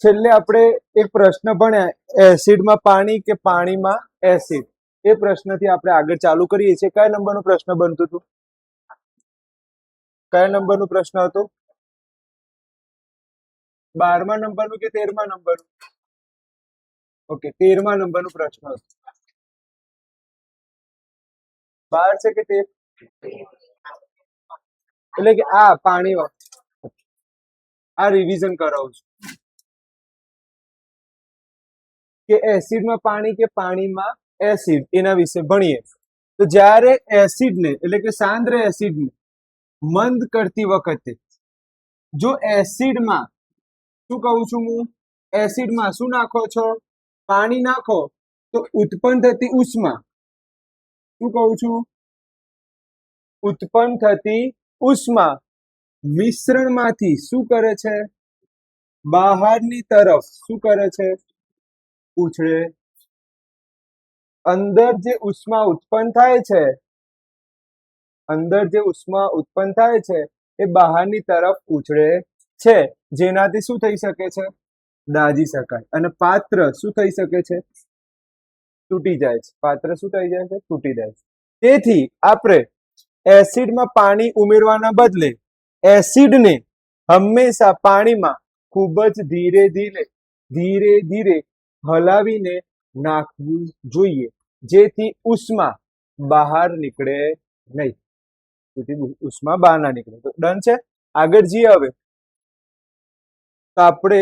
છેલ્લે આપણે એક પ્રશ્ન ભણ્યા એસિડમાં પાણી કે પાણીમાં એસિડ. એ પ્રશ્નથી આપણે આગળ ચાલુ કરીએ છીએ. કયા નંબરનો પ્રશ્ન બનતું હતું? કયા નંબરનો પ્રશ્ન હતો? 12મા નંબરનું કે 13મા નંબરનું? ઓકે, 13મા નંબરનો પ્રશ્ન હતો. 12 છે કે 13? એટલે કે આ પાણી આ રિવિઝન કરાવું છું કે એસિડમાં પાણી કે પાણીમાં એસિડ, એના વિશે ભણીએ. તો જ્યારે એસિડને એટલે કે સાંદ્ર એસિડને મંદ કરતી વખતે જો એસિડમાં, શું કહું છું હું, એસિડમાં શું નાખો છો? પાણી નાખો તો ઉત્પન્ન થતી ઉષ્મા, શું કહું છું? ઉત્પન્ન થતી ઉષ્મા મિશ્રણમાંથી શું કરે છે? બહારની તરફ શું કરે છે? ઉછળે. અંદર જે ઉષ્મા ઉત્પન્ન થાય છે, અંદર જે ઉષ્મા ઉત્પન્ન થાય છે એ બહારની તરફ ઉછળે છે, જેનાથી શું થઈ શકે છે? દાજી શકાય. અને પાત્ર શું થઈ શકે છે? તૂટી જાય છે. પાત્ર શું થઈ જાય છે? તૂટી જાય છે. તેથી આપણે એસિડમાં પાણી ઉમેરવાના બદલે એસિડને હંમેશા પાણીમાં ખૂબ જ ધીરે ધીરે હલાવીને નાખવું જોઈએ, જેથી ઉષ્મા બહાર નીકળે નહીં. જેથી ઉષ્મા બહાર ના નીકળે. તો ડન છે. આગળ જઈએ. હવે તો આપણે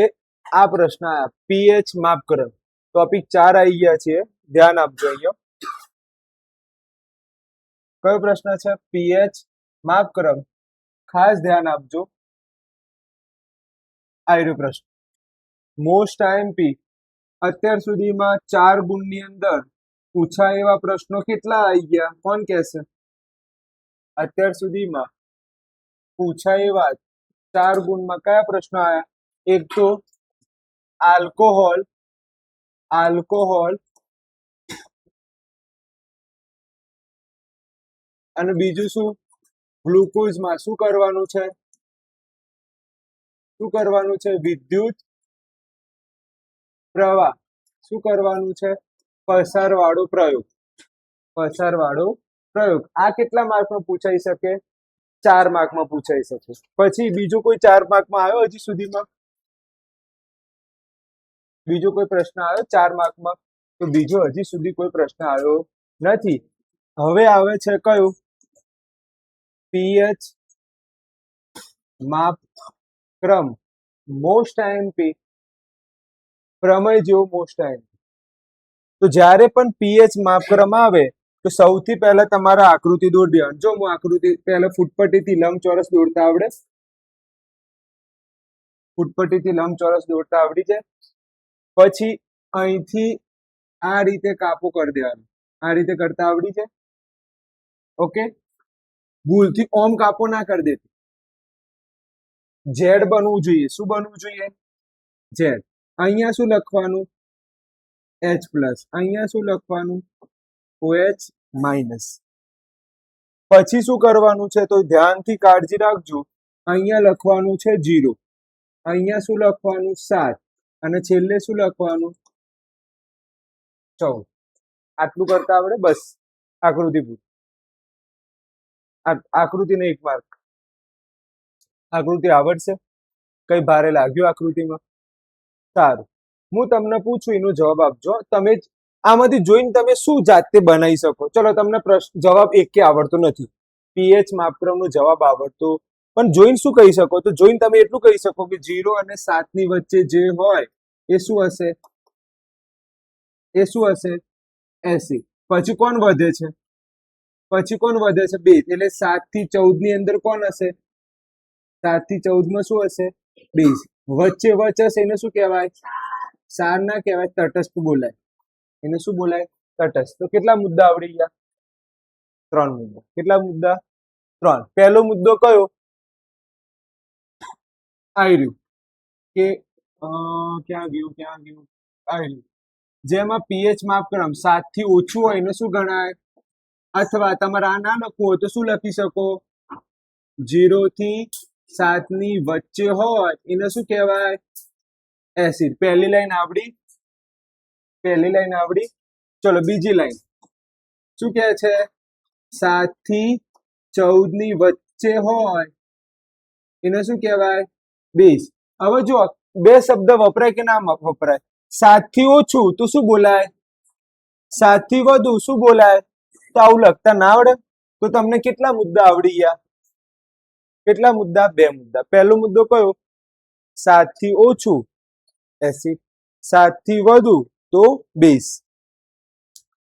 આ પ્રશ્ન આયા, પીએચ માપકરણ. ટોપિક 4 આવી ગયા છે. ધ્યાન આપજો. અહીંયા કયો પ્રશ્ન છે? પીએચ માપકરણ. ખાસ ધ્યાન આપજો. આયરો પ્રશ્ન મોસ્ટ આઈએમપી. અત્યાર સુધીમાં 4 ગુણની અંદર પૂછાય એવા પ્રશ્નો કેટલા આવી ગયા? કોણ કહેશે? અત્યાર સુધીમાં પૂછાય એવા 4 ગુણમાં કયા પ્રશ્નો આયા? એક તો આલ્કોહોલ અને બીજું શું? ગ્લુકોઝમાં શું કરવાનું છે? શું કરવાનું છે? વિદ્યુત પ્રવાહ શું કરવાનું છે? પસારવાળો પ્રયોગ. આ કેટલા માર્કમાં પૂછાઈ શકે? 4 માર્કમાં પૂછાઈ શકે. પછી બીજો કોઈ 4 માર્કમાં આવ્યો હજી સુધીમાં? બીજો કોઈ પ્રશ્ન આવ્યો 4 માર્કમાં? તો બીજો હજી સુધી કોઈ પ્રશ્ન આવ્યો નથી. હવે આવે છે કયું? પીએચ માપક્રમ. Most IMP. પ્રમેય જેવો મોસ્ટ આઈએમપી. તો જ્યારે પણ પીએચ માપક્રમ આવે તો સૌથી પહેલા તમારા આકૃતિ દોરી દેવાની. જો હું આકૃતિ પહેલા ફૂટપટ્ટીથી લંબચોરસ દોરતા આવડે? ફૂટપટ્ટીથી લંબચોરસ દોરતા આવડી જાય. પછી અહીંથી આ રીતે કાપો કરી દેવાનું. આ રીતે કરતા આવડી જાય. ઓકે, ભૂલથી ઓમ કાપો ના કરી દેતી. ઝેડ બનવું જોઈએ. શું બનવું જોઈએ? ઝેડ. અહીંયા શું લખવાનું? H plus. અહીંયા શું લખવાનું? OH minus. પછી શું કરવાનું છે? તો ધ્યાનથી કાળજી રાખજો. અહીંયા લખવાનું છે 0. અહીંયા શું લખવાનું? 7. અને છેલ્લે શું લખવાનું? 14. આટલું કરતા આવડે? બસ આકૃતિ પૂરી. આકૃતિને 1 માર્ક. આકૃતિ આવડશે? કઈ ભારે લાગ્યું આકૃતિમાં? સારું. હું તમને પૂછું એનો જવાબ આપજો. તમે આમાંથી જોઈને તમે શું જાતે બનાવી શકો? ચલો, તમને જવાબ એકે આવડતો નથી. પીએચ માપક્રમનો જવાબ આવડતો, પણ જોઈને શું કહી શકો? તો જોઈને તમે એટલું કહી શકો કે 0 અને 7 ની વચ્ચે જે હોય એ શું હશે? એસિડ. પછી કોણ વધે છે? 2. એટલે 7 થી 14 ની અંદર કોણ હશે? 7 થી 14 માં શું હશે? બેઝ. વચ્ચે હશે એને શું કહેવાય? સાર ના કહેવાય, તટસ્થ બોલાય. એને શું બોલાય? તટસ્થ. તો કેટલા મુદ્દા આવડી ગયા? 3 મુદ્દા. કેટલા મુદ્દા? 3. પહેલો મુદ્દો કયો? આવી રહ્યું કે ક્યાં ગયું? આવી રહ્યું. જેમાં પીએચ માપક્રમ 7 થી ઓછું હોય એને શું ગણાય? અથવા તમારે આ ના લખવું હોય તો શું લખી શકો? 0 થી 7 ની વચ્ચે હોય એને શું કહેવાય? એસિડ. પહેલી લાઈન આવડી. ચલો બીજી લાઈન શું કહે છે? 7 થી 14 ની વચ્ચે હોય એને શું કહેવાય? બેઝ. હવે જો બે શબ્દ વપરાય કે ના વપરાય? 7 થી ઓછું તો શું બોલાય? 7 થી વધુ શું બોલાય? તો આવું લખતા ના આવડે તો તમને કેટલા મુદ્દા આવડી ગયા? કેટલા મુદ્દા? 2 મુદ્દા. પહેલો મુદ્દો કયો? 7 થી ઓછું એસિડ, 7 થી વધુ તો બેઝ,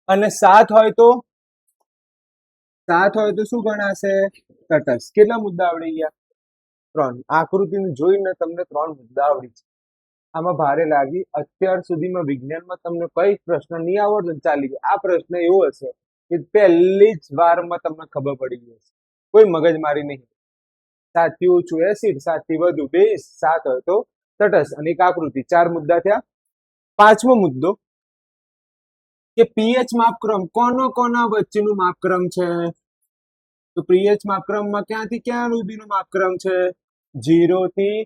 અને 7 હોય તો શું ગણાશે? તટસ્થ. કેટલા મુદ્દા આવડી ગયા? 3. આકૃતિને જોઈને તમને 3 મુદ્દા આવડી છે. આમાં ભારે લાગી? અત્યાર સુધીમાં વિજ્ઞાનમાં તમને કઈ પ્રશ્ન નહીં આવડતો ચાલી ગયો. આ પ્રશ્ન એવો હશે કે પહેલી જ વારમાં તમને ખબર પડી ગઈ હશે, કોઈ મગજમારી નહીં. 7 થી ઓછું એસિડ, 7 થી વધુ બેઝ, 7 હોય તો તટસ્થ, અને એક આકૃતિ. 4 મુદ્દા થયા. પાંચમો મુદ્દો કે પીએચ માપક્રમ કોના વચ્ચેનું માપક્રમ છે? તો પીએચ માપક્રમમાં ક્યાંથી ક્યાં સુધીનું માપક્રમ છે? 0 થી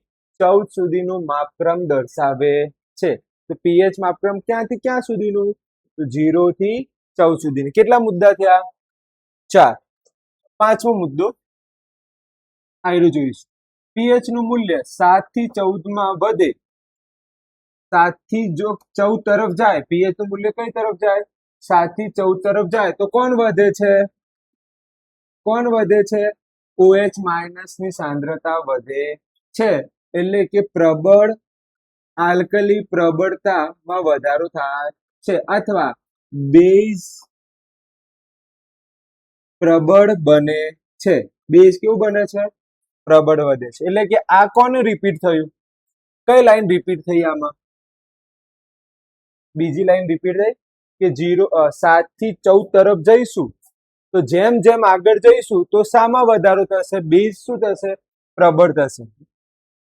14 સુધીનું માપક્રમ દર્શાવે છે. તો પીએચ માપક્રમ ક્યાંથી ક્યાં સુધીનું? તો 0 થી 14 સુધીનું. કેટલા મુદ્દા થયા? 4. પાંચમો મુદ્દો આયરો જોઈશું. પીએચ નું મૂલ્ય 7 થી 14 માં વધે, 7 થી જો 14 તરફ જાય, પીએચ નું મૂલ્ય કઈ તરફ જાય? 7 થી 14 તરફ જાય તો કોણ વધે છે? OH માઇનસ ની સાંદ્રતા વધે છે. એટલે કે પ્રબળ આલ્કલી પ્રબળતામાં વધારો થાય છે, અથવા બેઝ પ્રબળ બને છે. બેઝ કેવું બને છે? પ્રબળ વધે છે. એટલે કે આ કોને રિપીટ થયું? કઈ લાઈન રિપીટ થઈ આમાં? બીજી લાઈન રિપીટ થઈ કે 7 થી 14 તરફ જઈશું તો જેમ જેમ આગળ જઈશું તો શામાં વધારો થશે? બેઝ શું થશે? પ્રબળ થશે.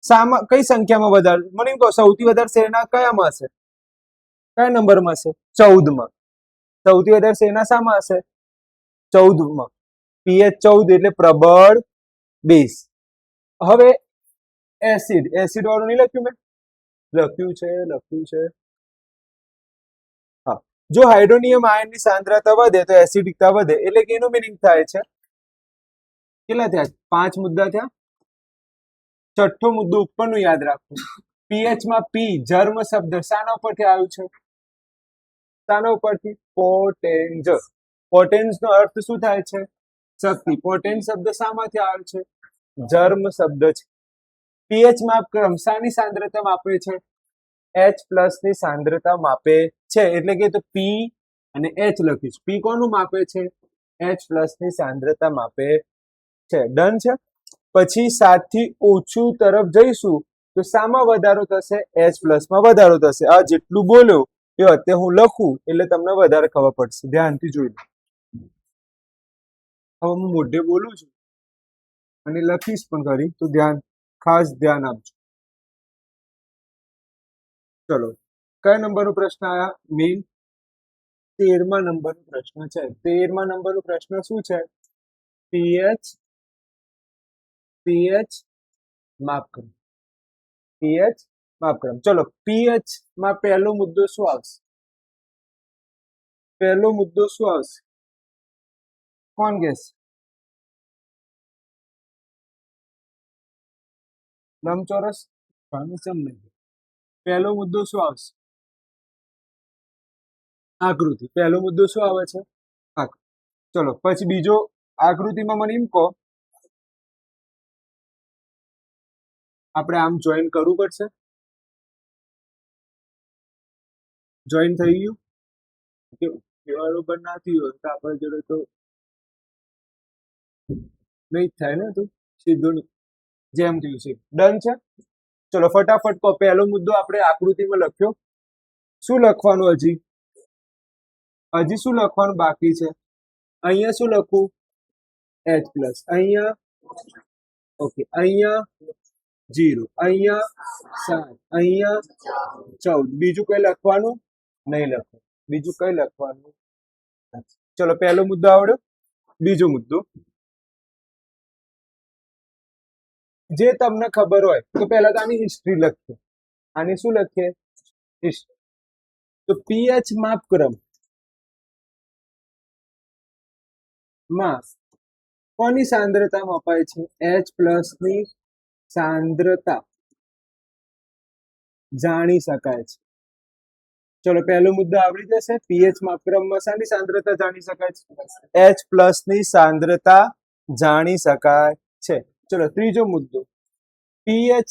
શામાં? કઈ સંખ્યામાં વધારો? મને એમ કહો, સૌથી વધારે શેના કયામાં હશે? કયા નંબરમાં હશે? 14 માં. સૌથી વધારે શેના શામાં હશે? 14 માં. પીએચ 14 એટલે પ્રબળ બેઝ. હવે એસિડ વાળું નહીં લખ્યું? મેં લખ્યું છે. હા, જો હાઇડ્રોનિયમ આયનની સાંદ્રતા વધે તો એસિડિકતા વધે. એટલે કે એનું મીનિંગ થાય છે, કેટલા થયા? 5 મુદ્દા થયા. છઠ્ઠો મુદ્દો ઉપરનું યાદ રાખવું. પીએચ માં પી જર્મ શબ્દ શાના ઉપરથી આવ્યું છે? શાના ઉપરથી? પોટેન્જ. પોટેન્જ નો અર્થ શું થાય છે? શક્તિ. પોટેન્જ શબ્દ શામાંથી આવે છે? જર્મ શબ્દ છે. પીએચ માપક્રમ શાની સાંદ્રતા માપે છે? H+ ની સાંદ્રતા માપે છે. એટલે કે તો પી અને H લખીશ. પી કોનું માપે છે? H+ ની સાંદ્રતા માપે છે. ડન છે. પછી 7 થી ઓછું તરફ જઈશું તો શામાં વધારો થશે? H+ માં વધારો થશે. આ જેટલું બોલ્યો એ અત્યારે હું લખું એટલે તમને વધારે ખબર પડશે. ધ્યાનથી જોઈ લો. હવે હું મોઢે બોલું છું અને લખીશ પણ ખરી, તો ખાસ ધ્યાન આપજો. ચલો, કયા નંબરનો પ્રશ્ન આયા? મેઇન 13મા નંબરનો પ્રશ્ન છે. 13મા નંબરનો પ્રશ્ન શું છે? પીએચ માપક્રમ. ચલો, પીએચ માં પહેલો મુદ્દો શું આવશે? કોણ ગેસ? લંબચોરસ. પહેલો મુદ્દો શું આવશે? આકૃતિ. પહેલો મુદ્દો શું આવે છે? આકૃતિ. ચલો, પછી બીજો આકૃતિમાં મને એમ કહો, આપણે આમ જોઈન કરવું પડશે. જોઈન થઈ ગયું? બરોબર નથી હોય તો આપણે જોડે તો નહીં થાય ને, તો સીધું જેમ થયું છે. ડન છે. ચલો ફટાફટ કહો. પહેલો મુદ્દો આપણે આકૃતિમાં લખ્યો. શું લખવાનું? હજી શું લખવાનું બાકી છે? અહીંયા શું લખું? H+. અહીંયા ઓકે, અહીંયા 0, અહીંયા 7, અહીંયા 14. બીજું કઈ લખવાનું નહીં? બીજું કઈ લખવાનું? ચલો, પહેલો મુદ્દો આવડ્યો. બીજો મુદ્દો, જે તમને ખબર હોય તો પહેલા તો આની હિસ્ટ્રી લખજો. આને શું લખીએ? તો પીએચ માપક્રમ માં કોની સાંદ્રતા મપાય છે? H+ ની સાંદ્રતા જાણી શકાય છે. ચલો પહેલો મુદ્દો આવડી જશે. પીએચ માપક્રમમાં શાની સાંદ્રતા જાણી શકાય છે? H+ ની સાંદ્રતા જાણી શકાય છે. ચલો ત્રીજો મુદ્દો, પીએચ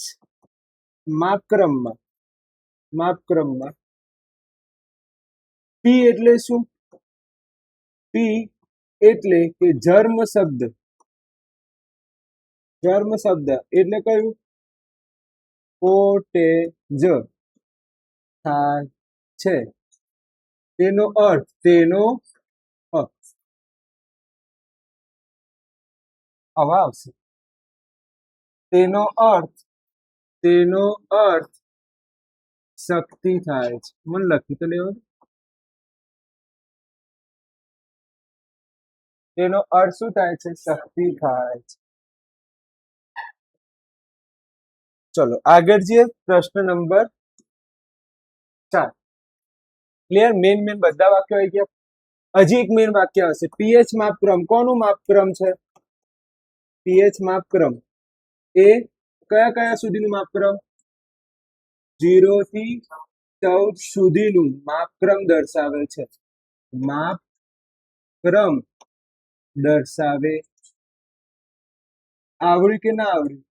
માપક્રમમાં પી એટલે શું? પી એટલે કે જર્મ શબ્દ એટલે કયું? પોટેજ થાય છે. તેનો અર્થ હવે આવશે. તેનો અર્થ શક્તિ થાય છે. મને લખી તો લેવો. તેનો અર્થ શું થાય છે? શક્તિ થાય છે. ચલો આગળ જઈએ. પ્રશ્ન નંબર 4. ક્લિયર? મેન બધા વાક્યો આવી ગયા. હજી એક મેન વાક્ય હશે. પીએચ માપક્રમ કોનું માપક્રમ છે? પીએચ માપક્રમ એ કયા સુધીનું માપક્રમ? 0 થી 14 સુધીનું માપક્રમ દર્શાવે છે. માપક્રમ દર્શાવે. આવડ્યું કે ના આવડ્યું?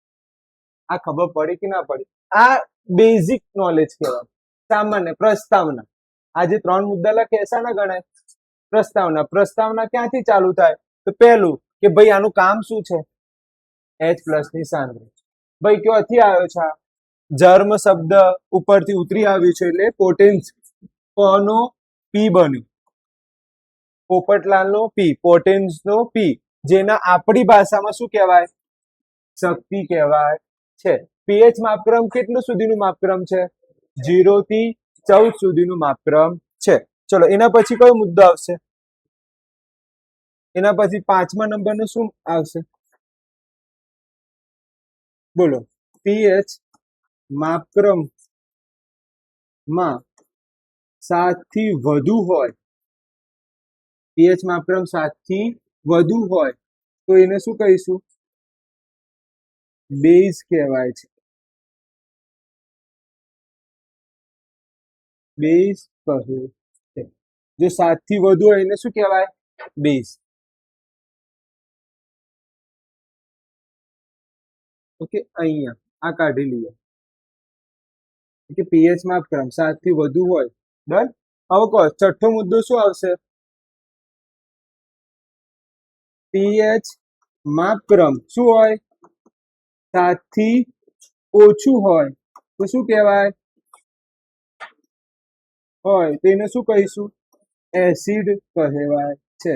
આ ખબર પડી કે ના પડી? આ બેઝિક નોલેજ કહેવાય. સામાન્ય પ્રસ્તાવના. આ જે 3 મુદ્દા લખ્યા શાના ગણાય? પ્રસ્તાવના ક્યાંથી ચાલુ થાય? તો પહેલું કે ભાઈ આનું કામ શું છે? H+ ની સાંદ્રતા. ભાઈ ક્યાંથી આવ્યો છે? જર્મ શબ્દ ઉપરથી ઉતરી આવ્યું છે એટલે પોટેન્સ. કોનો? પી બન્યું. પોપટલાલનો પી, પોટેન્સનો પી, જેના આપણી ભાષામાં શું કહેવાય? શક્તિ કહેવાય છે. પીએચ માપક્રમ કેટલું સુધીનું માપક્રમ છે? 0 થી 14 સુધીનું માપક્રમ છે. ચલો એના પછી કયો મુદ્દો આવશે? એના પછી 5મા નંબરનું શું આવશે? બોલો. પીએચ માપક્રમમાં 7 થી વધુ હોય, પીએચ માપક્રમ 7 થી વધુ હોય તો એને શું કહીશું? બેઝ કહેવાય છે. બેઝ કહે છે. જો 7 થી વધુ હોય એને શું કહેવાય? બેઝ. ઓકે, અહીંયા આ કાઢી લઈએ કે પીએચ માપક્રમ 7 થી વધુ હોય. ડન. હવે કહો છઠ્ઠો મુદ્દો શું આવશે? પીએચ માપક્રમ શું હોય? 7 થી ઓછું હોય તો શું કહેવાય? હોય તો એને શું કહીશું? એસિડ કહેવાય છે.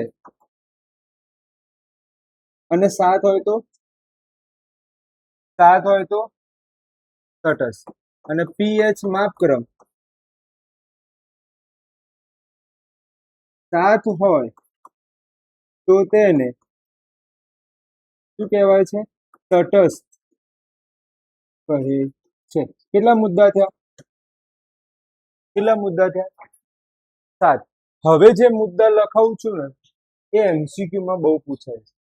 અને 7 હોય તો તટસ્થ. અને પીએચ માપક્રમ 7 હોય તો તેને શું કહેવાય છે? તટસ્થ કહે છે. કેટલા મુદ્દા થયા? 7. હવે જે મુદ્દા લખાવું છું ને એ MCQ માં બહુ પૂછાય છે.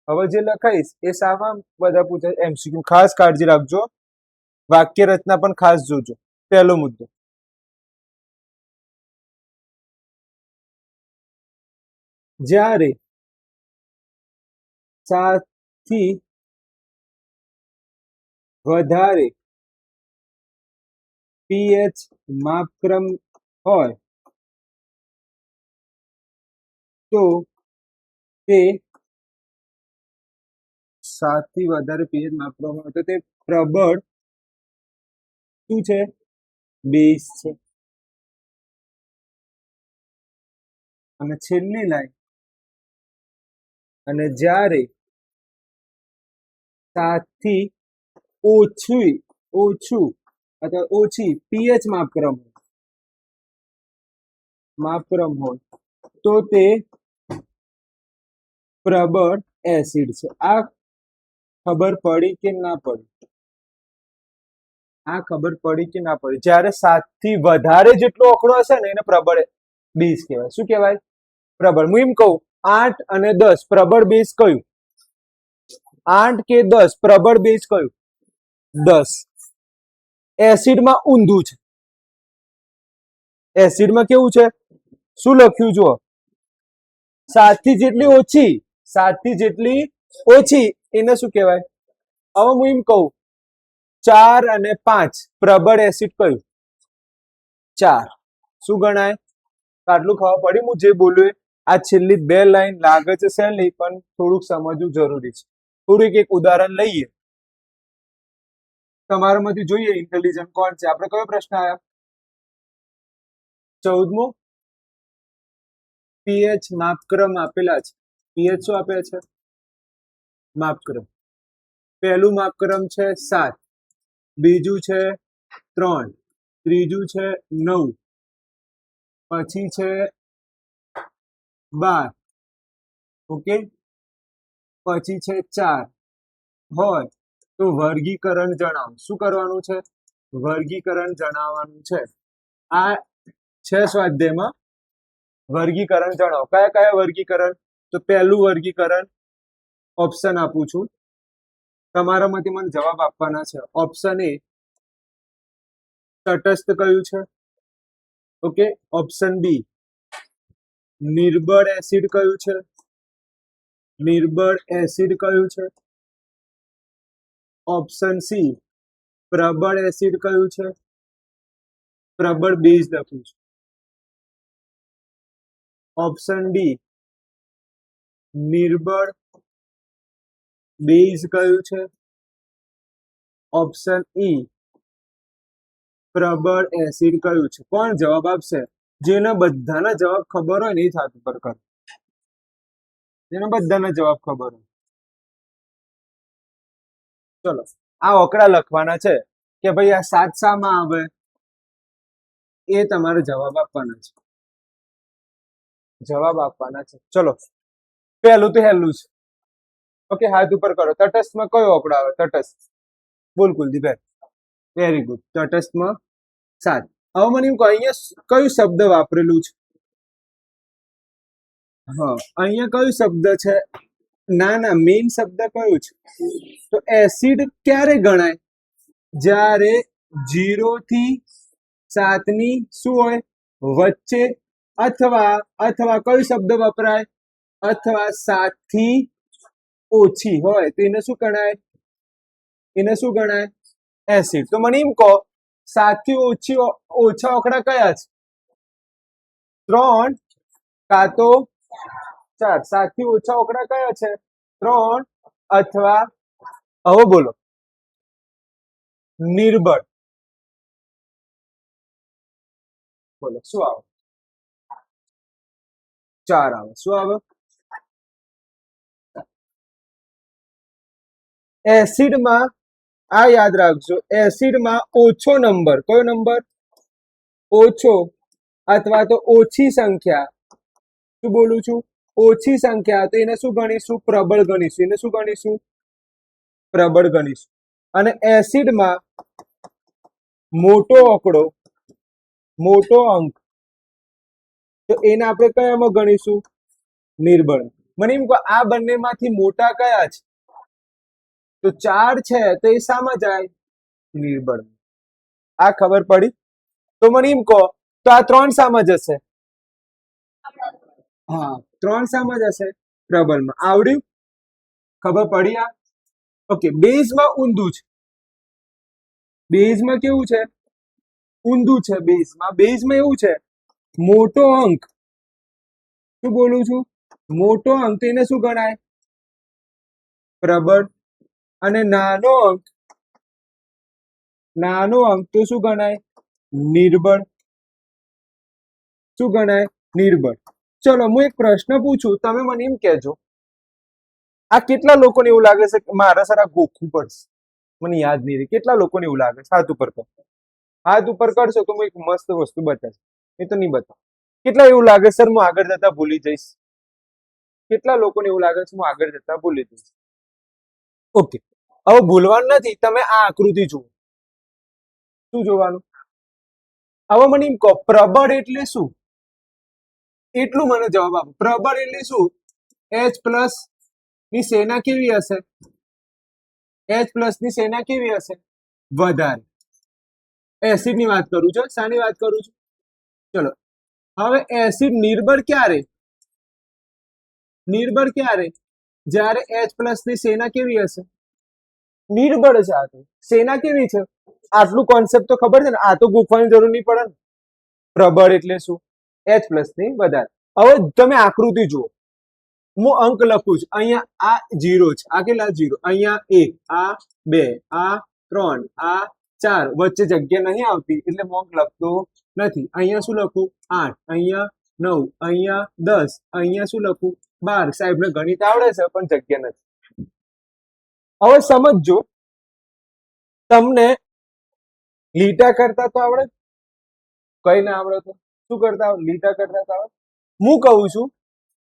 હવે જે લખાઈશ એ સામા બધા પૂછાય MCQ. ખાસ કાળજી રાખજો. વાક્ય રચના પણ ખાસ જોજો. પહેલો મુદ્દો, જ્યારે 7 થી વધારે પીએચ માપક્રમ હોય તો તે 7 થી વધારે પીએચ માપક્રમ હોય તો તે પ્રબળ શું છે? બેઝ છે. અને છેલ્લી લાઈન, અને જ્યારે 7 થી ઓછું અથવા ઓછી પીએચ માપક્રમ હોય તો તે પ્રબળ એસિડ છે. આ ખબર પડી કે ના પડી? આ ખબર પડી કે ના પડી? જ્યારે 7 થી વધારે જેટલો આંકડો હશે ને એને પ્રબળ બેઝ કહેવાય. શું કહેવાય? પ્રબળ. હું એમ કહું 8 અને 10 પ્રબળ બેઝ કયું? 8 કે 10 પ્રબળ બેઝ કયું? 10. એસિડમાં ઊંધું છે. એસિડમાં કેવું છે? શું લખ્યું જુઓ? 7 થી જેટલી ઓછી, 7 થી જેટલી ઓછી એને શું કહેવાય? હવે હું એમ કહું 4 અને 5 પ્રબળ એસિડ કયું? 4. શું ગણાય? આટલું ખબર પડી હું જે બોલ્યું? આ છેલ્લી 2 લાઈન લાગે છે સહેલી, પણ થોડુંક સમજવું જરૂરી છે. થોડુંક એક ઉદાહરણ લઈએ. તમારામાંથી જોઈએ ઇન્ટેલિજન્ટ કોણ છે. આપણે કયો પ્રશ્ન આવ્યા? 14મો. પીએચ માપક્રમ આપેલા છે. પીએચ શું આપેલા છે? માપક્રમ. પહેલું માપક્રમ છે 7, બીજું છે 3, ત્રીજું છે 9, પછી છે 12, ઓકે, પછી છે 4. હોય તો વર્ગીકરણ જણાવો. શું કરવાનું છે? વર્ગીકરણ જણાવવાનું છે. આ છે સ્વાધ્યાયમાં. વર્ગીકરણ જણાવો. કયા કયા વર્ગીકરણ? તો પહેલું વર્ગીકરણ ઓપ્શન આપું છું, તમારામાંથી મને જવાબ આપવાના છે. ઓપ્શન એ તટસ્થ કયું છે? ઓકે. ઓપ્શન બી નિર્બળ એસિડ કયું છે? નિર્બળ એસિડ કયું છે? ઓપ્શન સી પ્રબળ એસિડ કયું છે? પ્રબળ બેઝ લખ્યું છે. ઓપ્શન ડી નિર્બળ બેઝ કયું છે? ઓપ્શન ઈ પ્રબળ એસિડ કયું છે? કોણ જવાબ આપશે? જેને બધાના જવાબ ખબર હોય ને એ જ હાથ ઉપર કરો. જેને બધાના જવાબ ખબર હોય. ચલો, આ આંકડા લખવાના છે કે ભાઈ આ 7 શામાં આવે એ તમારે જવાબ આપવાના છે. જવાબ આપવાના છે. ચલો, પહેલું તો હેલું છે. ઓકે, હાથ ઉપર કરો. તટસ્થમાં કયો આંકડો આવે? તટસ્થ. બોલ કુલદીપભાઈ. Very good. તટસ્થમાં 7. હવે મને એમ કહો અહીંયા કયું શબ્દ વાપરેલું છે? હા, અહીંયા કયું શબ્દ છે? ના, મેઇન શબ્દ કયું છે? તો એસિડ ક્યારે ગણાય? જ્યારે 0 થી 7 ની શું હોય? વચ્ચે, અથવા કયો શબ્દ વપરાય? અથવા 7 થી ઓછી હોય તો એને શું ગણાય? એને શું ગણાય? એસિડ. તો મને એમ કહો 7 થી ઓછા આંકડા કયા છે? 3 કાં તો 4. 7 થી ઓછા આંકડા કયા છે? 3 અથવા, હવે બોલો, નિર્બળ. બોલો શું આવે? 4 આવે. શું આવે? એસિડમાં આ યાદ રાખજો, એસિડમાં ઓછો નંબર, કયો નંબર? ઓછો અથવા તો ઓછી સંખ્યા. શું બોલું છું? ઓછી સંખ્યા. તો એને શું ગણીશું? પ્રબળ ગણીશું. એને શું ગણીશું? પ્રબળ ગણીશું. અને એસિડમાં મોટો આંકડો, મોટો અંક, તો એને આપણે કયામાં ગણીશું? નિર્બળ. મને એમ કહો આ બંનેમાંથી મોટા કયા છે? તો 4 છે તો એ શામાં જાય? નિર્બળ. આ ખબર પડી? તો મને એમ કહો તો આ 3 શામાં જશે? હા, 3 શામાં જશે? પ્રબળમાં. આવડ્યું? ખબર પડી? આ ઓકે. બેઝમાં ઊંધું છે. બેઝમાં કેવું છે? ઊંધું છે. બેઝમાં એવું છે મોટો અંક. શું બોલું છું? મોટો અંક. તો એને શું ગણાય? પ્રબળ. અને નાનો અંક તો શું ગણાય? નિર્બળ. શું ગણાય? નિર્બળ. ચલો, હું એક પ્રશ્ન પૂછું, તમે મને એમ કહેજો, આ કેટલા લોકોને એવું લાગે છે કે મારે સર આ ગોખવું પડશે, મને યાદ નહીં રહે? કેટલા લોકોને એવું લાગે છે? હાથ ઉપર કરો. હાથ ઉપર કરશો તો હું એક મસ્ત વસ્તુ બતાવીશ. એ તો નહીં બતાવ. કેટલા એવું લાગે સર હું આગળ જતા ભૂલી જઈશ? કેટલા લોકોને એવું લાગે છે હું આગળ જતા ભૂલી જઈશ? ઓકે, હવે ભૂલવાનું નથી. તમે આ આકૃતિ જુઓ. શું જોવાનું? હવે મને એમ કહો પ્રબળ એટલે શું? એટલું મને જવાબ આપો. પ્રબળ એટલે શું? એચ પ્લસ ની સેના કેવી હશે? એચ પ્લસ ની સેના કેવી હશે? વધારે. એસિડ ની વાત કરું છું. શાની વાત કરું છું? ચલો હવે એસિડ નિર્બળ ક્યારે? નિર્બળ ક્યારે? જ્યારે એચ પ્લસ ની સેના કેવી હશે? નિર્બળ છે. આ તો સેના કેવી છે? આટલું કોન્સેપ્ટ તો ખબર છે ને? આ તો ગોખવાની જરૂર નહીં પડે ને. પ્રબળ એટલે શું? એચ પ્લસ ની વધારે. હવે તમે આકૃતિ જુઓ. હું અંક લખું છું. અહીંયા આ 0 છે. આ કેટલા 0? અહીંયા 1, આ 2, આ 3, આ 4. વચ્ચે જગ્યા નહીં આવતી એટલે હું અંક લખતો નથી. અહીંયા શું લખું? 8, અહીંયા 9, અહીંયા 10, અહીંયા શું લખું? 12. સાહેબને ગણિત આવડે છે પણ જગ્યા નથી. હવે સમજજો, તમને લીટા કરતા તો આવડે? કઈ ના આવડે તો શું કરતા? લીટા કરતા તો આવડે. હું કહું છું,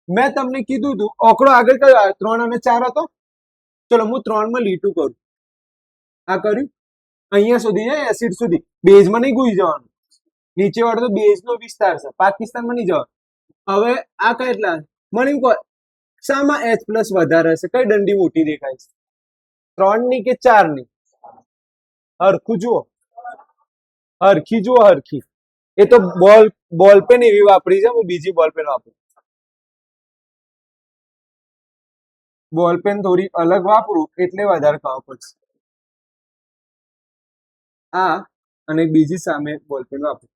મેં તમને કીધું તું આંકડો આગળ કયો આવ્યો? 3 અને 4 હતો. ચલો હું 3 માં લીટું કરું. આ કર્યું અહીંયા સુધી છે, એસિડ સુધી. બેઝમાં નહીં ઘૂસી જવાનું. નીચે વાળો તો બેઝ નો વિસ્તાર છે, પાકિસ્તાનમાં નહીં જવાનું. હવે આ કેટલા? મને એમ કહો શામાં એચ પ્લસ વધારે હશે? કઈ દંડી મોટી દેખાય છે? 3 ની કે 4 ની? હરખું જુઓ, હરખી જુઓ, હરખી. એ તો બોલ પેન એવી વાપરી છે, હું બીજી બોલ પેન વાપરું. બોલ પેન થોડી અલગ વાપરું એટલે વધારે ખબર પડશે. આ અને બીજી સામે બોલ પેન વાપરું.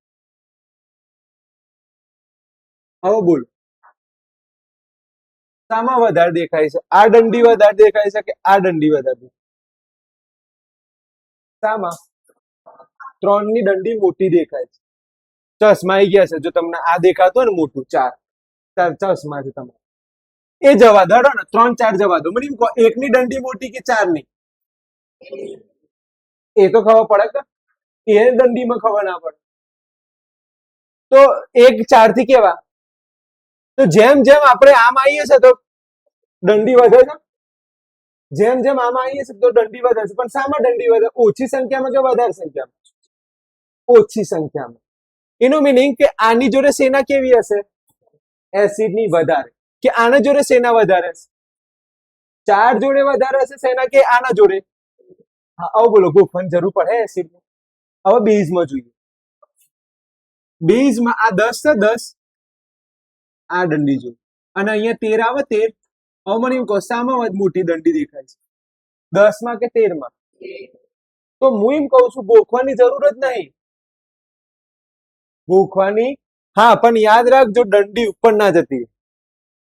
હવે બોલ શામાં વધારે દેખાય છે? આ દંડી વધારે દેખાય છે કે આ દંડી વધારે? શામાં? 3 ની દંડી મોટી દેખાય છે. ચશ્મા આવી ગયા છે. જો તમને આ દેખાતો હોય ને મોટું 4 ચશ્મા છે તમારે. એ જવા દો ને, 3 4 જવા દો. મને એમ કહો 1 ની દંડી મોટી કે 4 ની? એ તો ખબર પડે કે એ દંડીમાં ખબર ના પડે તો 1 4 થી કેવા? તો જેમ જેમ આપણે આમ આવીએ છે તો દંડી વધે છે. જેમ જેમ આમ આવીએ છે તો દંડી વધે છે. પણ શામાં દંડી વધે? ઓછી સંખ્યામાં કે વધારે સંખ્યામાં? ઓછી સંખ્યામાં. એનું મીનિંગ કે આની જોડે સેના કેવી હશે? એસિડ ની વધારે. કે આના જોડે સેના વધારે હશે? 4 જોડે વધારે હશે સેના કે આના જોડે? હા, આવું બોલો. ગોખવાની જરૂર પડે એસિડ. હવે બેઝમાં જોઈએ. બેઝમાં આ 10 છે, 10 આ દંડી જો અને અહીંયા 13 આવે, 13. હવે મને એમ કહો શામાં મોટી દંડી દેખાય છે? 10 માં કે 13 માં? તો હું એમ કહું છું ગોખવાની જરૂર જ નહીં. ગોખવાની, હા, પણ યાદ રાખજો દંડી ઉપર ના જતી રહે,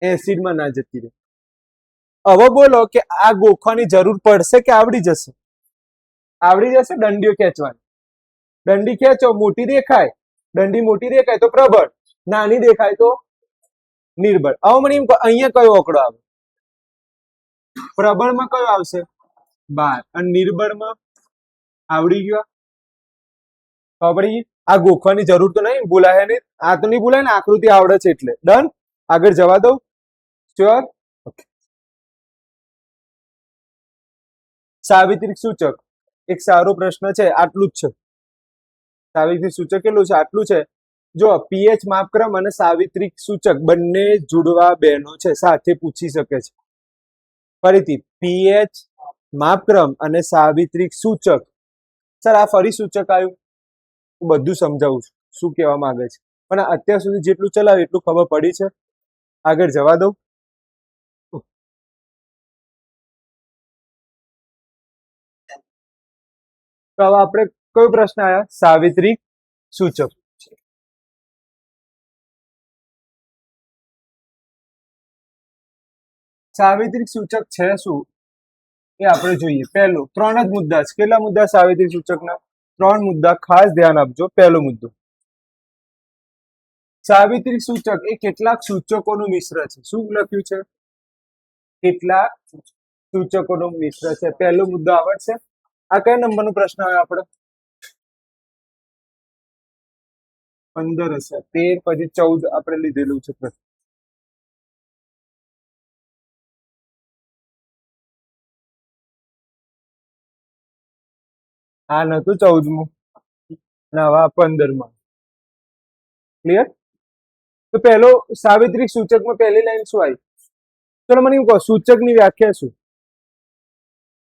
એસિડમાં ના જતી રહે. હવે બોલો કે આ ગોખવાની જરૂર પડશે કે આવડી જશે? આવડી જશે દંડીઓ ખેંચવાની. દંડી ખેંચો, મોટી દેખાય. દંડી મોટી દેખાય તો પ્રબળ, નાની દેખાય તો નિર્બળ. હવે મને એમ કહો અહીંયા કયો આંકડો આવે? પ્રબળમાં કયો આવશે? 12. અને નિર્બળમાં? આવડી ગયો. ખબર? આ ગોખવાની જરૂર તો નહીં, ભૂલાય નહીં. આ તો નહીં ભૂલાય ને, આકૃતિ આવડે છે એટલે. ડન. આગળ જવા દઉં. શ્યોર. સાવિત્રિક સૂચક એક સારો પ્રશ્ન છે. આટલું જ છે. સાવિત્રિક સૂચક કેટલું છે? આટલું છે. જો પીએચ માપક્રમ અને સાવિત્રિક સૂચક બંને જુડવા બહેનો છે, સાથે પૂછી શકે છે. ફરીથી પીએચ માપક્રમ અને સાવિત્રિક સૂચક. સર આ ફરી સૂચક આવ્યું. હું બધું સમજાવું છું શું કહેવા માંગે છે, પણ અત્યાર સુધી જેટલું ચલાવ્યું એટલું ખબર પડી છે. આગળ જવા દઉં. તો હવે આપણે કયો પ્રશ્ન આવ્યા? સાવિત્રિક સૂચક. સાવિત્રિક સૂચક છે શું એ આપણે જોઈએ. પહેલું 3 જ મુદ્દા છે. કેટલા મુદ્દા સાવિત્રિક સૂચકના? 3 મુદ્દા. ખાસ ધ્યાન આપજો. પહેલો મુદ્દો, સાવિત્રિક સૂચક એ કેટલાક સૂચકોનું મિશ્ર છે. શું લખ્યું છે? કેટલાક સૂચકોનું મિશ્ર છે. પહેલો મુદ્દો આવડશે. આ કયા નંબરનો પ્રશ્ન આવે આપણે? 15 હશે. 13 પછી 14 આપણે લીધેલું છે પ્રશ્ન. આ નતું 14મું. અને આવા 15માં. ક્લિયર? તો પહેલો સાવિત્રિક સૂચકમાં પહેલી લાઈન શું આવી? ચલો મને એવું કહો, સૂચકની વ્યાખ્યા શું?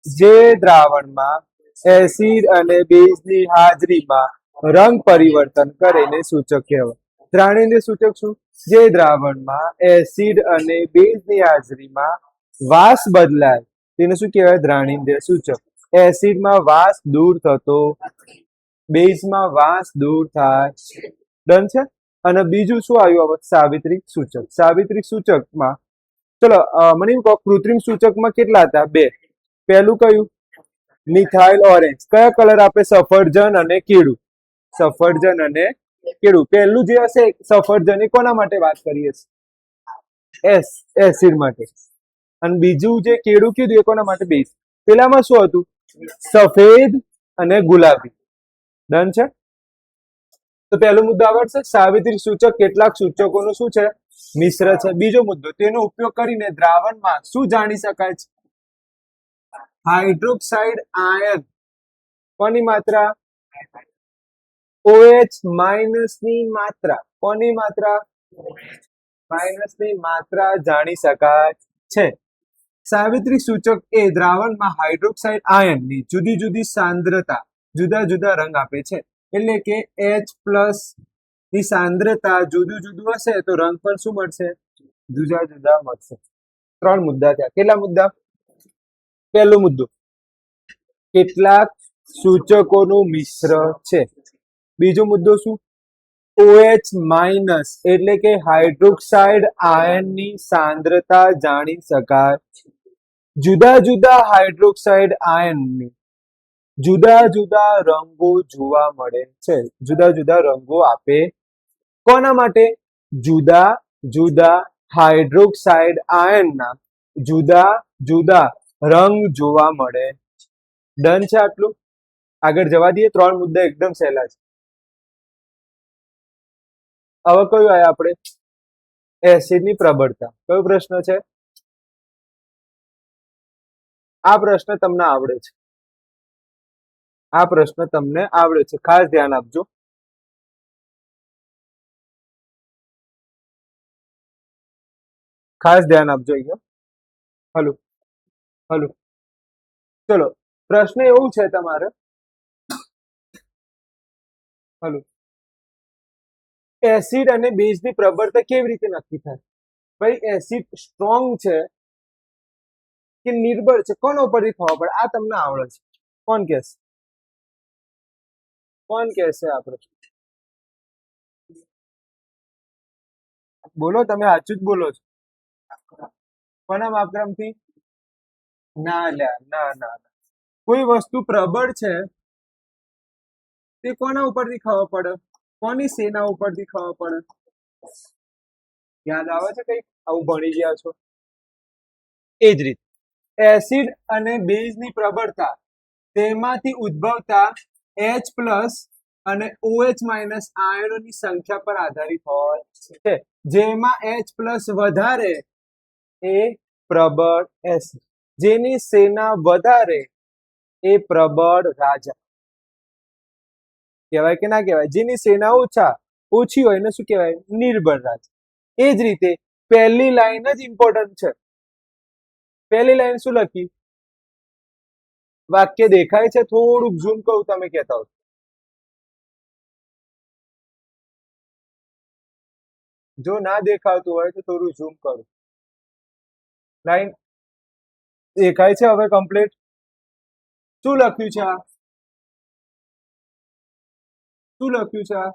જે દ્રાવણમાં એસિડ અને બેઝની હાજરીમાં રંગ પરિવર્તન કરે એને સૂચક કહેવાય. દ્રાવણીય સૂચક શું? જે દ્રાવણમાં એસિડ અને બેઝની હાજરીમાં વાસ બદલાય તેને શું કહેવાય? દ્રાવણીય સૂચક. એસિડમાં વાસ દૂર થતો, બેઝમાં વાસ દૂર થાય. ડન છે? અને બીજું શું આવ્યું હવે? સાવિત્રિક સૂચક. સાવિત્રિક સૂચકમાં ચલો મને એવું કહો, કૃત્રિમ સૂચકમાં કેટલા હતા? 2. પહેલું કયું? Methyl orange. કયા કલર આપે? સફરજન અને કેળું. સફરજન અને કેળું. પહેલું જે હશે સફરજન, એ કોના માટે વાત કરીએ? એસિડ માટે. અને બીજું જે કેળું કીધું એ કોના માટે? બેઝ. પેલામાં શું હતું? સફેદ અને ગુલાબી. ડન છે? તો પહેલો મુદ્દો આવડશે. સાવિત્રિક સૂચક કેટલાક સૂચકોનું શું છે? મિશ્ર છે. બીજો મુદ્દો, તેનો ઉપયોગ કરીને દ્રાવણમાં શું જાણી શકાય છે? Hydroxide ion. કોની માત્રા? OH માઇનસની માત્રા. કોની માત્રા? માઇનસની માત્રા જાણી શકાય છે. સાવિત્રિક સૂચક એ દ્રાવણમાં હાઇડ્રોક્સાઇડ આયનની જુદી જુદી સાંદ્રતા, જુદા જુદા રંગ આપે છે. એટલે કે H+ ની સાંદ્રતા જુદું જુદું હશે તો રંગ પણ શું મળશે? જુદા જુદા મળશે. 3 મુદ્દા થયા. કેટલા મુદ્દા? પહેલો મુદ્દો, કેટલાક સૂચકોનું મિશ્ર છે. બીજો મુદ્દો શું? OH માઇનસ એટલે કે હાઇડ્રોક્સાઇડ આયનની સાંદ્રતા જાણી શકાય. જુદા જુદા હાઇડ્રોક્સાઇડ આયનની જુદા જુદા રંગો જોવા મળે છે. જુદા જુદા રંગો આપે. કોના માટે? જુદા જુદા હાઇડ્રોક્સાઇડ આયનના જુદા જુદા રંગ જોવા મળે. ડન છે આટલું? આગળ જવા દઈએ. 3 મુદ્દા એકદમ સહેલા છે. હવે કયું આયા આપણે? એસિડની પ્રબળતા. કયો પ્રશ્ન છે? આ પ્રશ્ન તમને આવડે છે. આ પ્રશ્ન તમને આવડે છે. ખાસ ધ્યાન આપજો. ખાસ ધ્યાન આપજો અહીંયા. Hello hello. ચલો, પ્રશ્ન એવું છે તમારે. હલો. એસિડ અને બેઝની પ્રબળતા કેવી રીતે નક્કી થાય? ભાઈ, એસિડ સ્ટ્રોંગ છે કે નિર્બળ છે, કોના ઉપરથી ખબર પડે? આ તમને આવડે છે. કોણ કહેશે? કોણ કહેશે? આપણે બોલો, તમે સાચું જ બોલો છો. કોના માપક્રમથી? ના લ્યા, ના ના. કોઈ વસ્તુ પ્રબળ છે તે કોના ઉપરથી ખબર પડે? કોની સેના ઉપરથી ખબર પડે? યાદ આવે છે કઈ? આવું ભણી ગયા છો? એ જ રીતે એસિડ અને બેઝની પ્રબળતા તેમાંથી ઉદ્ભવતા H+ અને OH- આયનોની સંખ્યા પર આધારિત હોય છે. જેમાં H+ વધારે એ પ્રબળ એસિડ, જેની સેના વધારે એ પ્રબળ રાજા કહેવાય કે ના કહેવાય? જેની સેના ઓછી હોય એને શું કહેવાય? નિર્બળ રાજા. એ જ રીતે પહેલી લાઈન જ ઇમ્પોર્ટન્ટ છે. પહેલી લાઈન શું લખી? વાક્ય દેખાય છે? થોડુંક ઝૂમ કરું, તમે કહેતા હો. જો ના દેખાતું હોય તો થોડું ઝૂમ કરું. લાઈન દેખાય છે હવે કમ્પ્લીટ? શું લખ્યું છે? આ શું લખ્યું છે? આ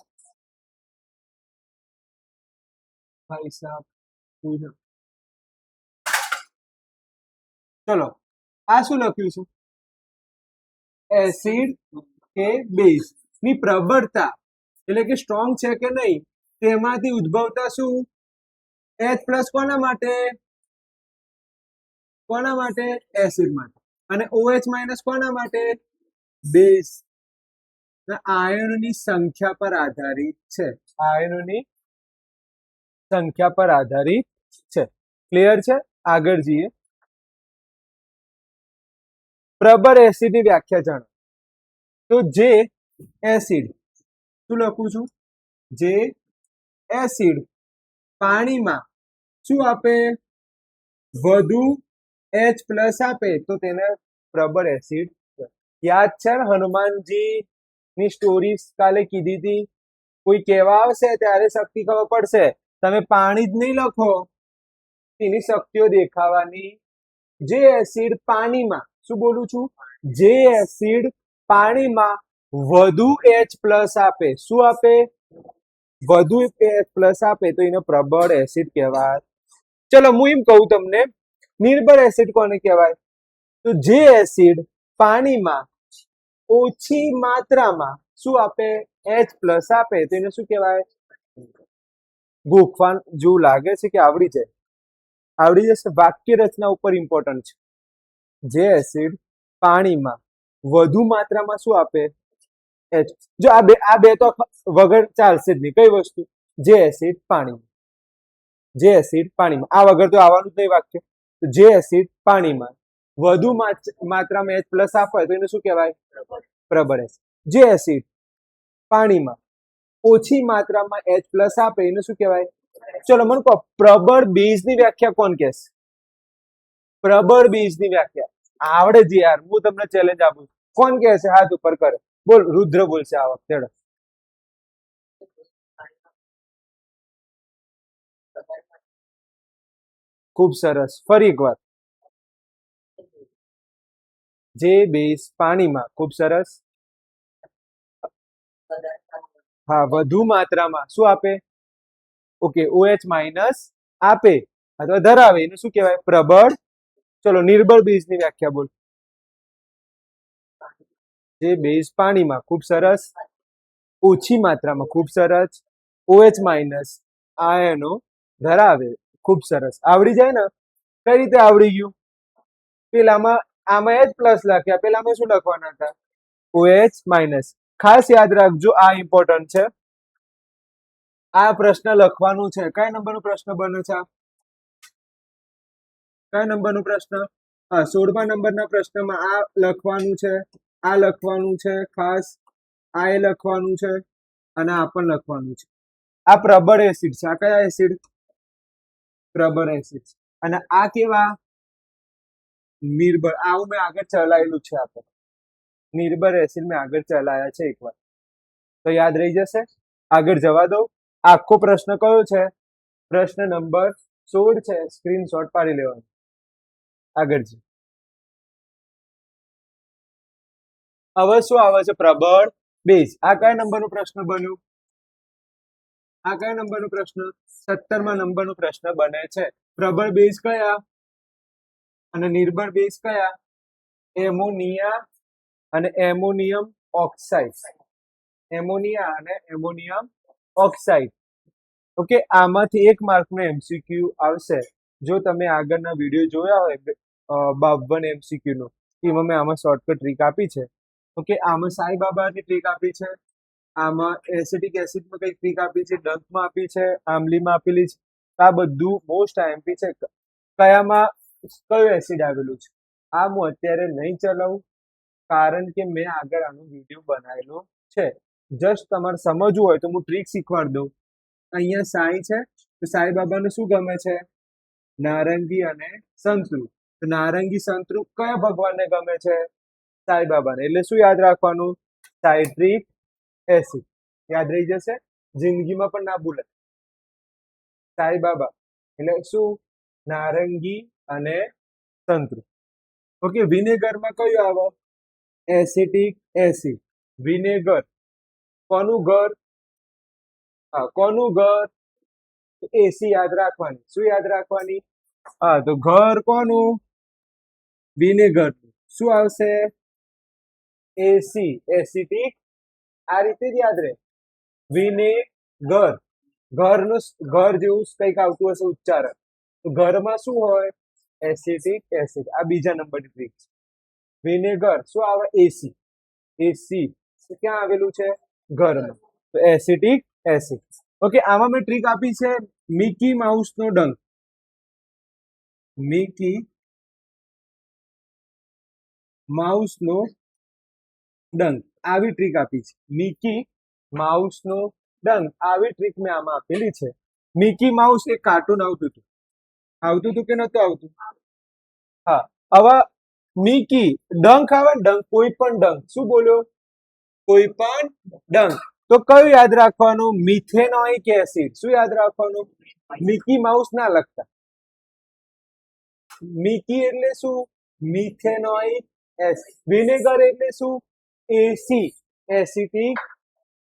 ભાઈ સાહેબ, ચલો, આ શું લખ્યું છે? એસિડ કે બેઝ ની પ્રબળતા એટલે કે સ્ટ્રોંગ છે કે નહીં તેમાંથી ઉદ્ભવતા શું? H+ કોના માટે? કોના માટે? એસિડ માટે. અને OH- કોના માટે? બેઝ. આયનોની સંખ્યા પર આધારિત છે. આયનોની સંખ્યા પર આધારિત છે. ક્લિયર છે? આગળ જઈએ. પ્રબળ એસિડની વ્યાખ્યા જાણો. તો જે એસિડ શું લખું છું? જે એસિડ પાણીમાં શું આપે? વધુ H+ આપે તો તેને પ્રબળ એસિડ. યાદ છે ને હનુમાનજી ની સ્ટોરી કાલે કીધી હતી? કોઈ કહેવા આવશે ત્યારે શક્તિ ખબર પડશે. તમે પાણી જ નહીં લખો, એની શક્તિઓ દેખાવાની. જે એસિડ પાણીમાં, શું બોલું છું? જે એસિડ પાણીમાં વધુ H+ આપે, શું આપે? વધુ H+ આપે તો એને પ્રબળ એસિડ કહેવાય. ચલો હું એમ કહું તમને, નિર્બળ એસિડ કોને કહેવાય? તો જે એસિડ પાણીમાં ઓછી માત્રામાં શું આપે? H+ આપે તો એને શું કહેવાય? ગોખવાન જેવું લાગે છે કે આવડી જાય? આવડી જશે. વાક્ય રચના ઉપર ઇમ્પોર્ટન્ટ છે. જે એસિડ પાણીમાં વધુ માત્રામાં શું આપે? H. જો આ બે તો વગર ચાલશે જ નહીં. કઈ વસ્તુ? જે એસિડ પાણીમાં. જે એસિડ પાણીમાં, આ વગર તો આવવાનું જ નહીં વાક્ય. જે એસિડ પાણીમાં વધુ માત્રામાં H+ આપે તો એને શું કહેવાય? પ્રબળ એસિડ. જે એસિડ પાણીમાં ઓછી માત્રામાં H+ આપે એને શું કહેવાય? ચલો મને કહો, પ્રબળ બેઝની વ્યાખ્યા કોણ કહેશે? પ્રબળ બેઝની વ્યાખ્યા આવડે જ યાર, હું તમને ચેલેન્જ આપું છું. કોણ કહેશે? હાથ ઉપર કરે. બોલ, રુદ્ર બોલશે આ વખતે. ખૂબ સરસ. ફરી એકવાર. જે બેઝ પાણીમાં, ખૂબ સરસ. હા, વધુ માત્રામાં શું આપે? ઓકે, OH- આપે અથવા ધરાવે એને શું કહેવાય? પ્રબળ. ચલો નિર્બળ બેઝની વ્યાખ્યા બોલ. જે બેઝ પાણીમાં, ખૂબ સરસ, ઓછી માત્રામાં, ખૂબ સરસ, OH- આયનો ધરાવે, ખૂબ સરસ. આવડી જાય ને? કઈ રીતે આવડી ગયું? પેલામાં આમાં H+ લખ્યા, પેલામાં શું લખવાના હતા? OH-. ખાસ યાદ રાખજો, આ ઇમ્પોર્ટન્ટ છે. આ પ્રશ્ન લખવાનું છે. કયા નંબરનો પ્રશ્ન બને છે? કયા નંબરનો પ્રશ્ન? હા, 16મા નંબરના પ્રશ્નમાં આ લખવાનું છે, આ લખવાનું છે, ખાસ આ એ લખવાનું છે અને આ પણ લખવાનું છે. આ પ્રબળ એસિડ છે. આ કયા એસિડ? પ્રબળ એસિડ. અને આ કેવા? નિર્બળ. આવું મેં આગળ ચલાયેલું છે. આપણે નિર્બળ એસિડ મેં આગળ ચલાયા છે એકવાર, તો યાદ રહી જશે. આગળ જવા દો. આખો પ્રશ્ન કયો છે? પ્રશ્ન નંબર 16 છે. સ્ક્રીનશોટ પાડી લેવાનો. આગળ છે. હવે શું આવે છે? પ્રબળ બેઝ. આ કયા નંબરનો પ્રશ્ન બન્યું? આ કયા નંબરનો પ્રશ્ન? 17મા નંબરનો પ્રશ્ન બને છે. પ્રબળ બેઝ કયા અને નિર્બળ બેઝ કયા? એમોનિયા અને એમોનિયમ ઓક્સાઇડ. એમોનિયા અને એમોનિયમ ઓક્સાઇડ. ઓકે, આમાંથી 1 માર્કનો MCQ આવશે. જો તમે આગળના વિડીયો જોયા હોય 52 MCQ નો, એમાં મેં આમાં શોર્ટકટ ટ્રીક આપી છે. ઓકે, આમાં સાઈ બાબાની ટ્રીક આપી છે, આમાં એસિટિક એસિડમાં કઈ ટ્રીક આપી છે, ડંકમાં આપી છે, આમલીમાં આપેલી છે. આ બધું મોસ્ટ આઈએમપી છે. કયામાં કયું એસિડ આવેલું છે? આ હું અત્યારે નહીં ચલાવું, કારણ કે મેં આગળ આનો વિડીયો બનાવેલો છે. જસ્ટ તમારે સમજવું હોય તો હું ટ્રીક શીખવાડી દઉં. અહીંયા સાઈ છે, તો સાઈ બાબાને શું ગમે છે? નારંગી અને સંતરું. તો નારંગી સંતરું કયા ભગવાનને ગમે છે? સાઈ બાબાને. એટલે શું યાદ રાખવાનું? Citric acid. યાદ રહી જશે. જિંદગીમાં પણ ના ભૂલે. સાઈ બાબા એટલે શું? નારંગી અને સંતરું. ઓકે, વિનેગરમાં કયું આવે? Acetic acid. વિનેગર કોનું ઘર? હા, કોનું ઘર? એસી યાદ રાખવાની. શું યાદ રાખવાની? હા, તો ઘર કોનું? વિનેગર. શું આવશે? એસી. એસિટિક. આ રીતે જ યાદ રહે. વિનેગર. ઘરનું ઘર જેવું કંઈક આવતું હશે ઉચ્ચારણ. તો ઘરમાં શું હોય? Acetic acid. આ બીજા નંબરની ટ્રીક છે. વિનેગર શું આવે? એસી. એસી ક્યાં આવેલું છે? ઘરમાં. તો એસિટિક એસિડ. ઓકે, આમાં મેં ટ્રીક આપી છે મિકી માઉસ નો ડંક. મિકી માઉસ નો ડંક. આવી ટ્રીક આપી છે. મિકી માઉસ નો ડંખ. આવી ટ્રીક મેં આમાં આપેલી છે. મિકી માઉસ એક કાર્ટૂન આવતું હતું કે નતું આવતું? હા. હવે મિકી ડંખ આવે ને, ડંખ, કોઈ પણ ડંખ. શું બોલ્યો? કોઈ પણ ડંખ. તો કયું યાદ રાખવાનું? Methanoic acid. શું યાદ રાખવાનું? મિકી માઉસ ના લખતા. મિકી એટલે શું? Methanoic acid. વિનેગર એટલે શું? એસી, એસિટિક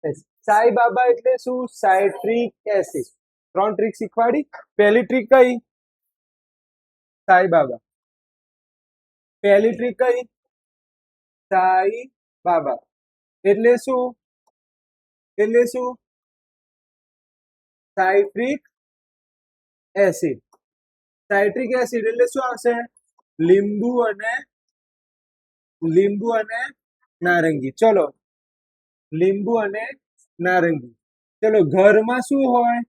એસિડ. સાઈ બાબા એટલે શું? Citric acid. 3 ટ્રીક શીખવાડી. પહેલી ટ્રીક કઈ? સાઈ બાબા. પહેલી ટ્રીક કઈ? સાઈ બાબા એટલે શું? એટલે શું? Citric acid. સાઇટ્રિક એસિડ એટલે શું આવશે? લીંબુ અને નારંગી. ચલો, લીંબુ અને નારંગી. ચલો, ઘરમાં શું હોય?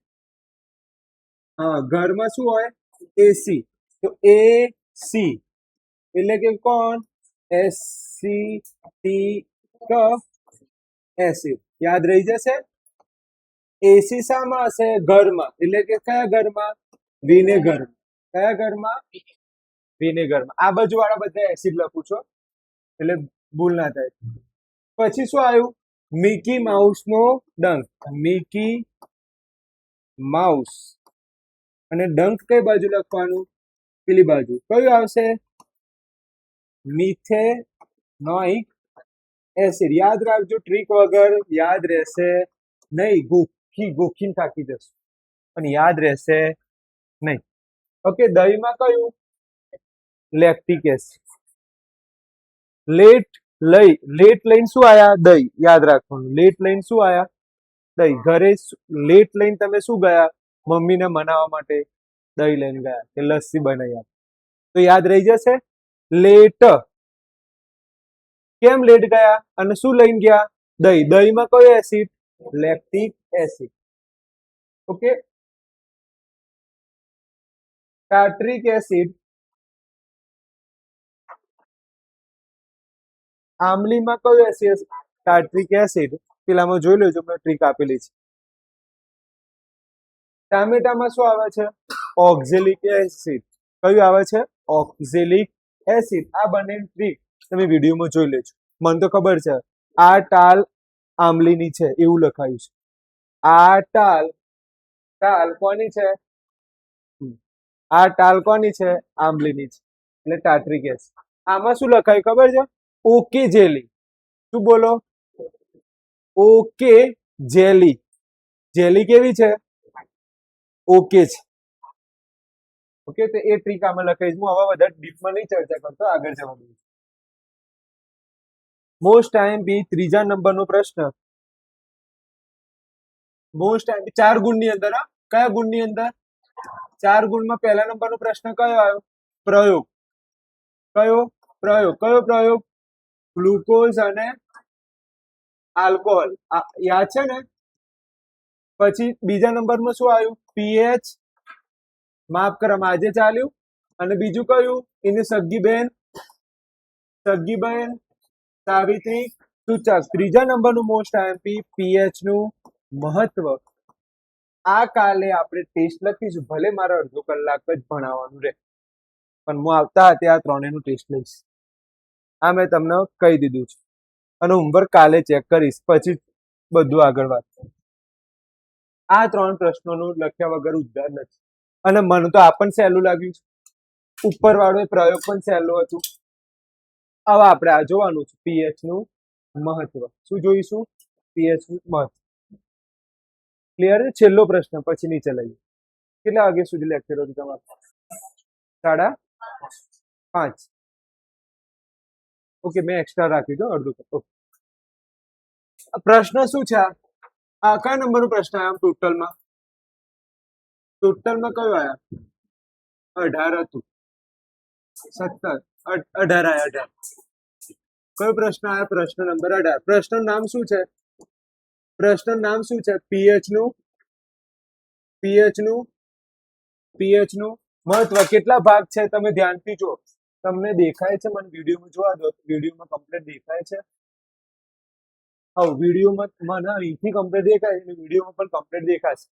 હા, ઘરમાં શું હોય? એસી. તો એસી એટલે કે કોણ? Acetic acid. યાદ રહી જશે. એસી શામાં હશે? ઘરમાં. એટલે કે કયા ઘરમાં? વિનેગર. કયા ઘરમાં? વિનેગરમાં. આ બાજુ વાળા બધા એસિડ લખું છો એટલે ભૂલ ના થાય. પછી શું આવ્યું? મિકી માઉસ નો ડંખ. મિકી માઉસ અને ડંખ કઈ બાજુ લખવાનું? પેલી બાજુ. કયું આવશે? Methanoic acid. યાદ રાખજો, ટ્રીક વગર યાદ રહેશે નહીં. ગોખીને થાકી જશે પણ યાદ રહેશે નહીં. ઓકે. દહીંમાં કયું? Lactic acid. લેટ લઈને શું આયા? દહીં. યાદ રાખવાનું. લેટ લઈને શું આયા? દહીં. ઘરે લેટ લઈને તમે શું ગયા? મમ્મીને મનાવવા માટે દહીં લઈને ગયા કે લસ્સી બનાવી આપ. તો યાદ રહી જશે. લેટ. કેમ લેટ ગયા અને શું લઈને ગયા? દહીં. દહીંમાં કયો acid? Lactic acid. Okay. Tartaric acid. આમલીમાં કયો એસિડ? ટાર્ટ્રિક એસિડ. પેલામાં જોઈ લેજો, મેં ટ્રીક આપેલી છે. ટામેટામાં શું આવે છે? Oxalic acid. કયું આવે છે? Oxalic acid. આ બંને ટ્રીક તમે વિડીયોમાં જોઈ લેજો. મને તો ખબર છે આ ટાલ આમલીની છે એવું લખાયું છે. આ ટાલ કોની છે? આ ટાલ કોની છે? આમલીની છે. એટલે ટાર્ટ્રિક એસિડ. આમાં શું લખાયું ખબર છે? Okay jelly. શું બોલો? Okay jelly. જેલી કેવી છે? ઓકે છે. ઓકે. તો એ ટ્રીક આમાં લખાઈ. હું હવે વધારે ડીપમાં નહીં ચર્ચા કરતો, આગળ જવા દઉં. મોસ્ટ આઈએમપી ત્રીજા નંબરનો પ્રશ્ન. મોસ્ટ આઈએમપી 4 ગુણની અંદર. કયા ગુણની અંદર? 4 ગુણમાં પહેલા નંબરનો પ્રશ્ન કયો આવ્યો? પ્રયોગ. કયો પ્રયોગ? ગ્લુકોઝ અને આલ્કોહોલ. યાદ છે ને? પછી બીજા નંબરમાં શું આવ્યું? પીએચ. માફ કરમ, આજે ચાલ્યું. અને બીજું કયું? એની સગી બહેન સાવિત્રી સૂચક. ત્રીજા નંબરનું મોસ્ટ આઈએમપી પીએચ નું મહત્વ. આ કાલે આપણે ટેસ્ટ લખીશું. ભલે મારે અડધો કલાક જ ભણાવવાનું રહે પણ હું આવતા હતી આ ત્રણેયનું ટેસ્ટ લઈશ. આ મેં તમને કહી દીધું છે અને હોમવર્ક કાલે ચેક કરીશ, પછી બધું આગળ વાત. આ 3 પ્રશ્નોનું લખ્યા વગર ઉદ્ધાર નથી. અને મને તો આ પણ સહેલું લાગ્યું છે. ઉપર વાળો પ્રયોગ પણ સહેલો હતું. હવે આપણે આ જોવાનું છે, પીએચ નું મહત્વ. શું જોઈશું? પીએચ નું મહત્વ. ક્લિયર છે? છેલ્લો પ્રશ્ન પછી નીચે લઈએ. કેટલા વાગ્યા સુધી લેક્ચર હતું તમારું? 5:30. ઓકે, મેં એક્સ્ટ્રા રાખ્યું તો અડધું. પ્રશ્ન શું છે? આ કયા નંબરનો પ્રશ્ન આવ્યો ટોટલમાં? કયો આયા? 18 હતું. 17, 18 આયા. 18. કયો પ્રશ્ન આયા? પ્રશ્ન નંબર 18. પ્રશ્ન નામ શું છે? પીએચ નું મહત્વ. કેટલા ભાગ છે તમે ધ્યાનથી જો. તમને દેખાય છે? મને વિડીયોમાં જોવા દો. વિડીયોમાં કમ્પ્લીટ દેખાય છે? હવે વિડીયોમાં મને અહીંથી કમ્પ્લીટ દેખાય છે, વિડીયોમાં પણ કમ્પ્લીટ દેખાશે.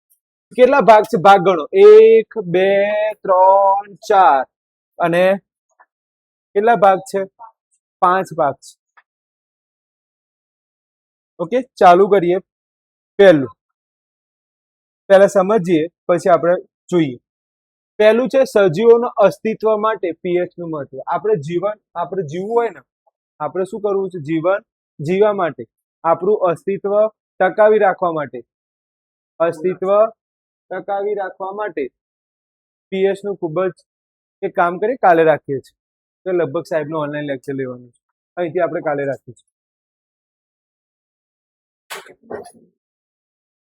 કેટલા ભાગ છે? ભાગ ગણો. 1 2 3 4 અને કેટલા ભાગ છે? 5 ભાગ છે. ઓકે, ચાલુ કરીએ. પહેલા સમજીએ, પછી આપણે જોઈએ. પહેલું છે સજીવોના અસ્તિત્વ માટે પીએચ નું મહત્વ. આપણે જીવવું હોય ને, આપણે શું કરવું છે? જીવન જીવવા માટે, આપણું અસ્તિત્વ ટકાવી રાખવા માટે પીએચ નું ખૂબ જ એક કામ કરી કાલે રાખીએ છીએ. તો લગભગ સાહેબનું ઓનલાઈન લેક્ચર લેવાનું છે, અહીંથી આપણે કાલે રાખીએ છીએ.